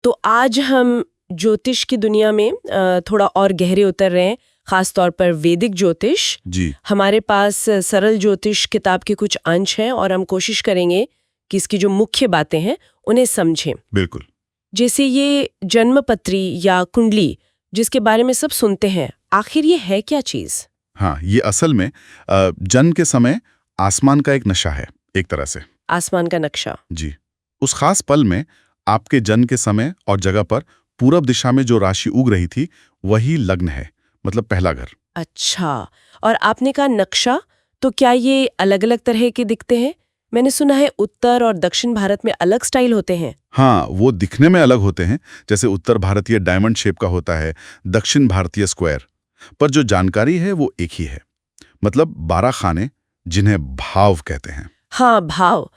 तो आज हम ज्योतिष की दुनिया में थोड़ा और गहरे उतर रहे हैं, खास तौर पर वैदिक ज्योतिष। जी हमारे पास सरल ज्योतिष किताब के कुछ अंश हैं और हम कोशिश करेंगे कि इसकी जो मुख्य बातें हैं उन्हें समझें। बिल्कुल। जैसे ये जन्मपत्री या कुंडली जिसके बारे में सब सुनते हैं, आखिर ये है क्या चीज? हाँ, ये असल में जन्म के समय आसमान का एक नक्शा है, एक तरह से। आसमान का नक्शा। जी। उस खास पल में आपके जन्म के समय और जगह पर पूरब दिशा में जो राशि उग रही थी वही लग्न है, मतलब पहला घर। अच्छा, और आपने कहा नक्शा, तो क्या ये अलग अलग तरह के दिखते हैं? मैंने सुना है उत्तर और दक्षिण भारत में अलग स्टाइल होते हैं। हाँ, वो दिखने में अलग होते हैं। जैसे उत्तर भारतीय डायमंड शेप का होता है, दक्षिण भारतीय स्क्वायर। पर जो जानकारी है वो एक ही है, मतलब 12 खाने, जिन्हें भाव कहते हैं। हाँ, भाव।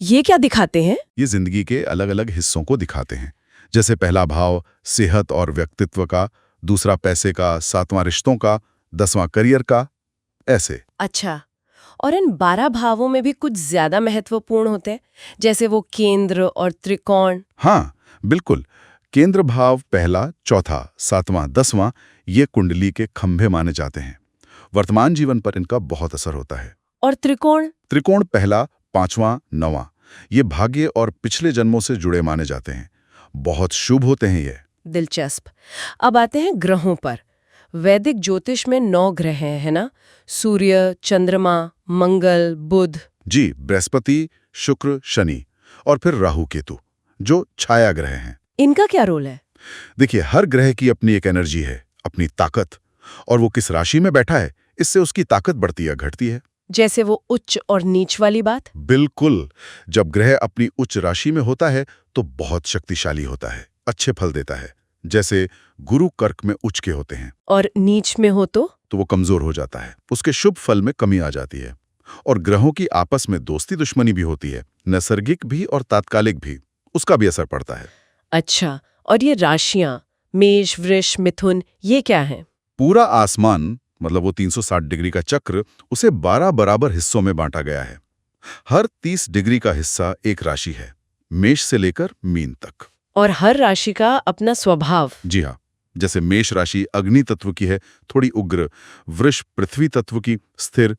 ये क्या दिखाते हैं? ये जिंदगी के अलग अलग हिस्सों को दिखाते हैं। जैसे पहला भाव सेहत और व्यक्तित्व का, दूसरा पैसे का, सातवां रिश्तों का, 10वां करियर का, ऐसे। अच्छा, और इन 12 भावों में भी कुछ ज्यादा महत्वपूर्ण होते हैं, जैसे वो केंद्र और त्रिकोण। हाँ, बिल्कुल। केंद्र भाव पहला, चौथा, सातवां, 10वां ये कुंडली के खंभे माने जाते हैं। वर्तमान जीवन पर इनका बहुत असर होता है। और त्रिकोण? त्रिकोण पहला, 5वां, 9वां ये भाग्य और पिछले जन्मों से जुड़े माने जाते हैं। बहुत शुभ होते हैं ये। दिलचस्प। अब आते हैं ग्रहों पर। वैदिक ज्योतिष में 9 ग्रह हैं, है ना? सूर्य, चंद्रमा, मंगल, बुध। जी, बृहस्पति, शुक्र, शनि और फिर राहु केतु, जो छाया ग्रह हैं। इनका क्या रोल है? देखिए, हर ग्रह की अपनी एक एनर्जी है, अपनी ताकत, और वो किस राशि में बैठा है इससे उसकी ताकत बढ़ती या घटती है। जैसे वो उच्च और नीच वाली बात? बिल्कुल। जब ग्रह अपनी उच्च राशि में होता है तो बहुत शक्तिशाली होता है, अच्छे फल देता है। जैसे गुरु कर्क में उच्च के होते हैं। और नीच में हो तो? तो वो कमजोर हो जाता है, उसके शुभ फल में कमी आ जाती है। और ग्रहों की आपस में दोस्ती दुश्मनी भी होती है, नैसर्गिक भी और तात्कालिक भी, उसका भी असर पड़ता है। अच्छा, और ये राशियां मेष, वृष, मिथुन, ये क्या है? पूरा आसमान, मतलब वो 360 डिग्री का चक्र, उसे 12 बराबर हिस्सों में बांटा गया है। हर 30 डिग्री का हिस्सा एक राशि है, मेष से लेकर मीन तक। और हर राशि का अपना स्वभाव? जी हाँ। जैसे मेष राशि अग्नि तत्व की है, थोड़ी उग्र, वृष पृथ्वी तत्व की, स्थिर।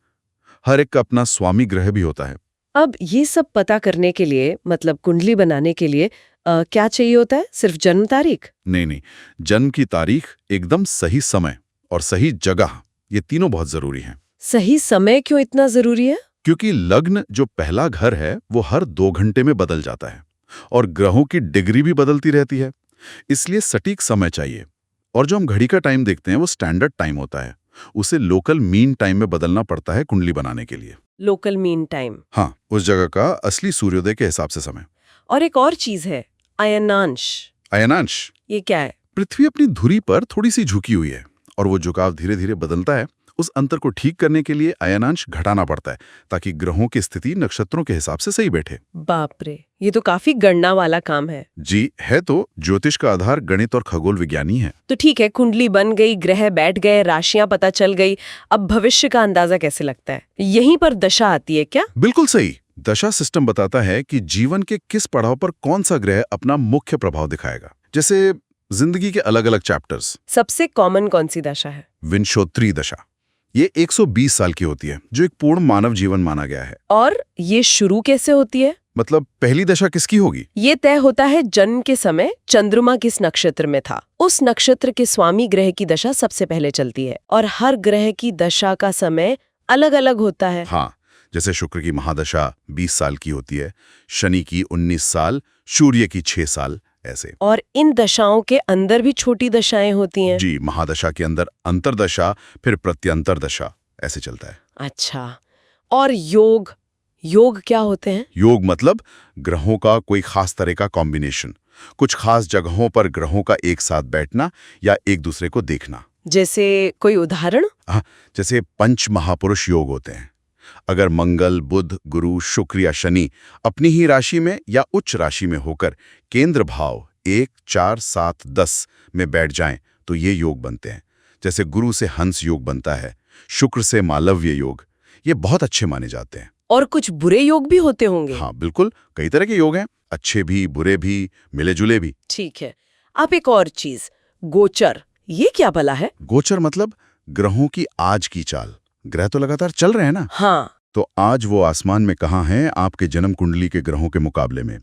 हर एक का अपना स्वामी ग्रह भी होता है। अब ये सब पता करने के लिए, मतलब कुंडली बनाने के लिए क्या चाहिए होता है? सिर्फ जन्म तारीख? नहीं, जन्म की तारीख, एकदम सही समय और सही जगह, ये तीनों बहुत जरूरी हैं। सही समय क्यों इतना जरूरी है? क्योंकि लग्न जो पहला घर है वो हर 2 घंटे में बदल जाता है और ग्रहों की डिग्री भी बदलती रहती है, इसलिए सटीक समय चाहिए। और जो हम घड़ी का टाइम देखते हैं वो स्टैंडर्ड टाइम होता है, उसे लोकल मीन टाइम में बदलना पड़ता है कुंडली बनाने के लिए। Local mean time? हाँ, उस जगह का असली सूर्योदय के हिसाब से समय। और एक और चीज है, अयनांश। अयनांश? ये क्या है? पृथ्वी अपनी धुरी पर थोड़ी सी झुकी हुई है और वो झुकाव धीरे धीरे बदलता है। उस अंतर को ठीक करने के लिए अयनांश घटाना पड़ता है ताकि ग्रहों की स्थिति नक्षत्रों के हिसाब से सही बैठे। बाप रे, ये तो काफी गणना वाला काम है। जी है, तो ज्योतिष का आधार गणित और खगोल विज्ञान ही है। तो ठीक है, कुंडली बन गई, ग्रह बैठ गए, राशियां पता चल गई, अब भविष्य का अंदाजा कैसे लगता है? यहीं पर दशा आती है क्या? बिल्कुल सही। दशा सिस्टम बताता है कि जीवन के किस पड़ाव पर कौन सा ग्रह अपना मुख्य प्रभाव दिखाएगा। जैसे जिंदगी के अलग अलग चैप्टर्स। सबसे कॉमन कौन सी दशा है? विंशोत्तरी दशा। ये 120 साल की होती है, जो एक पूर्ण मानव जीवन माना गया है। और ये शुरू कैसे होती है? मतलब पहली दशा किसकी होगी? ये तय होता है जन्म के समय चंद्रमा किस नक्षत्र में था, उस नक्षत्र के स्वामी ग्रह की दशा सबसे पहले चलती है। और हर ग्रह की दशा का समय अलग अलग होता है। हाँ, जैसे शुक्र की महादशा 20 साल की होती है, शनि की 19 साल, सूर्य की 6 साल, ऐसे। और इन दशाओं के अंदर भी छोटी दशाएं होती हैं? जी, महादशा के अंदर अंतरदशा, फिर प्रत्यंतर दशा, ऐसे चलता है। अच्छा, और योग? योग क्या होते हैं? योग मतलब ग्रहों का कोई खास तरह का कॉम्बिनेशन, कुछ खास जगहों पर ग्रहों का एक साथ बैठना या एक दूसरे को देखना। जैसे कोई उदाहरण? हाँ, जैसे पंच महापुरुष योग होते हैं। अगर मंगल, बुध, गुरु, शुक्र या शनि अपनी ही राशि में या उच्च राशि में होकर केंद्र भाव 1, 4, 7, 10 में बैठ जाएं तो ये योग बनते हैं। जैसे गुरु से हंस योग बनता है, शुक्र से मालव्य योग, ये बहुत अच्छे माने जाते हैं। और कुछ बुरे योग भी होते होंगे? हाँ बिल्कुल, कई तरह के योग हैं। अच्छे भी, बुरे भी, मिले जुले भी। ठीक है। आप एक और चीज, गोचर, ये क्या भला है? गोचर मतलब ग्रहों की आज की चाल। ग्रह तो लगातार चल रहे हैं ना, हाँ। तो आज वो आसमान में कहाँ हैं आपके जन्म कुंडली के ग्रहों के मुकाबले में।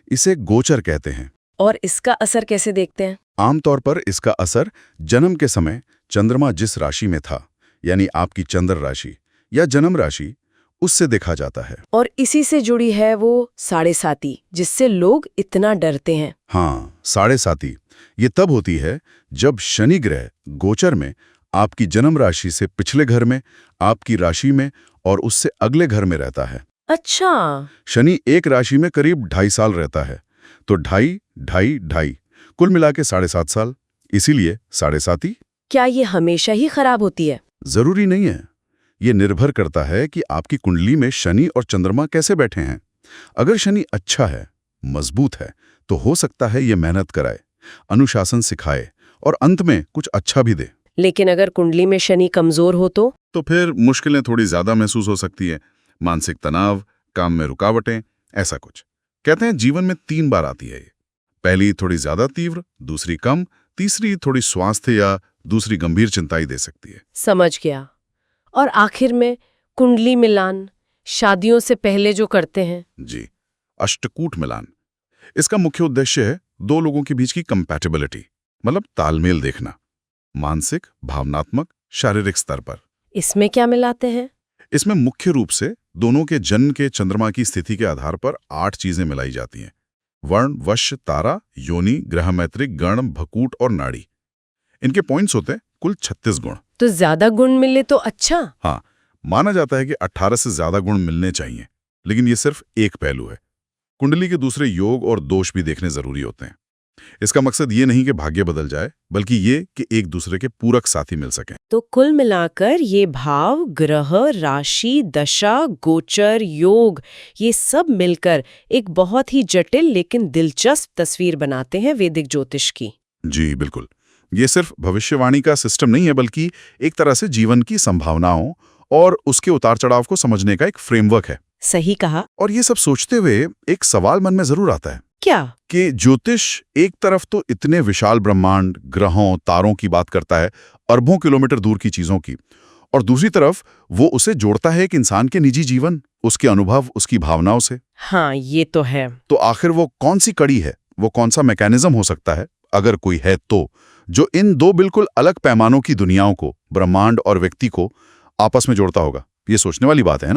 इसे गोचर कहते हैं। और इसका असर कैसे देखते हैं? आमतौर पर इसका असर जन्म के समय चंद्रमा जिस राशि में था, यानी आपकी चंद्र राशि या जन्म राशि, उससे देखा जाता है। और इसी से जुड़ी है वो 7.5, जिससे लोग इतना डरते हैं। हाँ, 7.5 ये तब होती है जब शनि ग्रह गोचर में आपकी जन्म राशि से पिछले घर में, आपकी राशि में और उससे अगले घर में रहता है। अच्छा। शनि एक राशि में करीब 2.5 साल रहता है, तो 2.5, 2.5, 2.5 कुल मिला के 7.5 साल, इसीलिए 7.5। क्या ये हमेशा ही खराब होती है? जरूरी नहीं है। ये निर्भर करता है कि आपकी कुंडली में शनि और चंद्रमा कैसे बैठे हैं। अगर शनि अच्छा है, मजबूत है, तो हो सकता है ये मेहनत कराए, अनुशासन सिखाए और अंत में कुछ अच्छा भी दे। लेकिन अगर कुंडली में शनि कमजोर हो तो फिर मुश्किलें थोड़ी ज्यादा महसूस हो सकती है। मानसिक तनाव, काम में रुकावटें, ऐसा कुछ। कहते हैं जीवन में 3 बार आती है ये। पहली थोड़ी ज्यादा तीव्र, दूसरी कम, तीसरी थोड़ी स्वास्थ्य या दूसरी गंभीर चिंताएं दे सकती है। समझ गया। और आखिर में कुंडली मिलान, शादियों से पहले जो करते हैं। जी, अष्टकूट मिलान। इसका मुख्य उद्देश्य है 2 लोगों के बीच की कंपैटिबिलिटी, मतलब तालमेल देखना, मानसिक, भावनात्मक, शारीरिक स्तर पर। इसमें क्या मिलाते हैं? इसमें मुख्य रूप से दोनों के जन्म के चंद्रमा की स्थिति के आधार पर 8 चीजें मिलाई जाती हैं। वर्ण, वश्य, तारा, योनि, ग्रह मैत्रिक, गण, भकूट और नाड़ी। इनके पॉइंट्स होते हैं कुल 36 गुण। तो ज्यादा गुण मिले तो अच्छा। हाँ, माना जाता है कि 18 से ज्यादा गुण मिलने चाहिए, लेकिन ये सिर्फ एक पहलू है। कुंडली के दूसरे योग और दोष भी देखने जरूरी होते हैं। इसका मकसद ये नहीं कि भाग्य बदल जाए, बल्कि ये कि एक दूसरे के पूरक साथी मिल सकें। तो कुल मिलाकर ये भाव, ग्रह, राशि, दशा, गोचर, योग, ये सब मिलकर एक बहुत ही जटिल लेकिन दिलचस्प तस्वीर बनाते हैं वैदिक ज्योतिष की। जी बिल्कुल। ये सिर्फ भविष्यवाणी का सिस्टम नहीं है, बल्कि एक तरह से जीवन की संभावनाओं और उसके उतार चढ़ाव को समझने का एक फ्रेमवर्क है। सही कहा। और ये सब सोचते हुए एक सवाल मन में जरूर आता है। क्या? कि ज्योतिष एक तरफ तो इतने विशाल ब्रह्मांड, ग्रहों, तारों की बात करता है, अरबों किलोमीटर दूर की चीजों की, और दूसरी तरफ वो उसे जोड़ता है एक इंसान के निजी जीवन, उसके अनुभव, उसकी भावनाओं से। हाँ, ये तो है। तो आखिर वो कौन सी कड़ी है, वो कौन सा मैकेनिज्म हो सकता है, अगर कोई है तो, जो इन 2 बिल्कुल अलग पैमानों की दुनियाओं को, ब्रह्मांड और व्यक्ति को, आपस में जोड़ता होगा? ये सोचने वाली बात है ना।